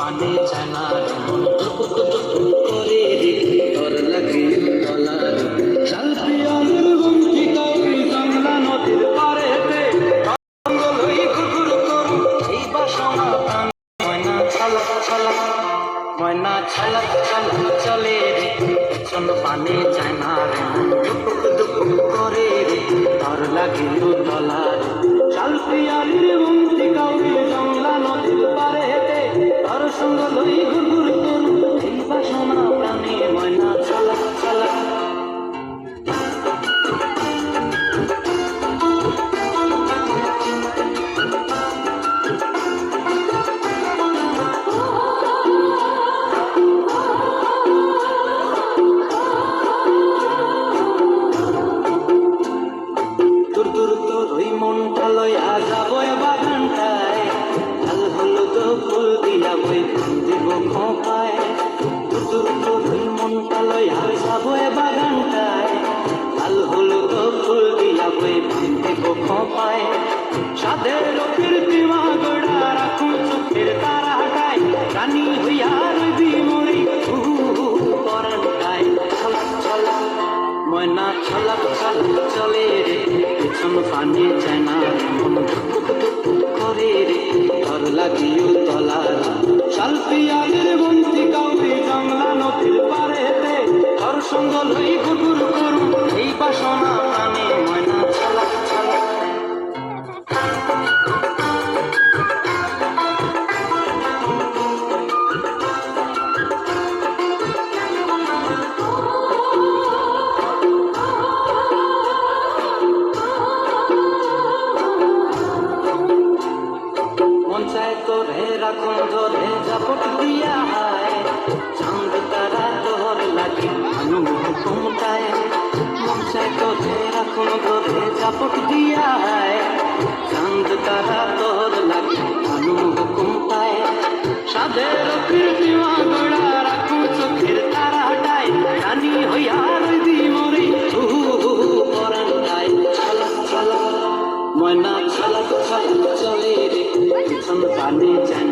পানে চায় না মন টুকুক টুকুক করে রে তোর লাগে তলার শালপিয়ালের বন্তি কাউরি জংলা নদীর পারেতে রঙ্গলই ঘুঘুর করু এই বাসনা প্রাণ ময়না ছলক ছলক ময়না ছলক ছলক চলে রে পেছন পানে চায় না রে মন টুকুক টুকুক করে রে তোর লাগে তলার শালপিয়ালের বন্তি কাউরি জংলা নদীর পারেতে তোর সঙ্গ লই ঘুরঘুর করু এই বাসনা প্রাণে ময়না ছলক ছলক দূর দূর তোর ওই মনটা লইয়া যাবো বাগানটায় লাল হলুদ ফুল দিয়া বই দিব খোঁপায় দূর দূর তোর ওই মনটা লইয়া যাবো বাগানটায় লাল হলুদ ফুল দিয়া বই দিব খোঁপায় সাদের কীর্তিমা গোড়া রাখুন চোখের তারা হাটায় রানী হইয়া রবি মরি পরানটায় ছলক ছলক ময়না ছলক ছলক চলে রে পেছন পানে চায় না মন টুকুক টুকুক করে রে ঘর লাগিও তলার শালপিয়ালের বন্তি কাউরি জংলা নদীর পারেতে ঘর সঙ্গ লই ঘুঘুর করু এই বাসনা প্রাণে ময়না ছলক ছলক মঞ্চায় তোরে রাখুন ধরে জাপট দিয়া হায় চাঁদ তারা তোর লাগে ভানু হুকুমটায় মঞ্চায় তোরে রাখুন ধরে জাপট দিয়া হায় চাঁদ তারা তোর লাগে ভানু হুকুমটায় সাদের কীর্তিমা গোড়া রাখুন চোখের তারা হাটায় রানী হইয়া রবি মরি পরানটায় ছলক ছলক ময়না ছলক ছলক চলে রে পেছন পানে চায়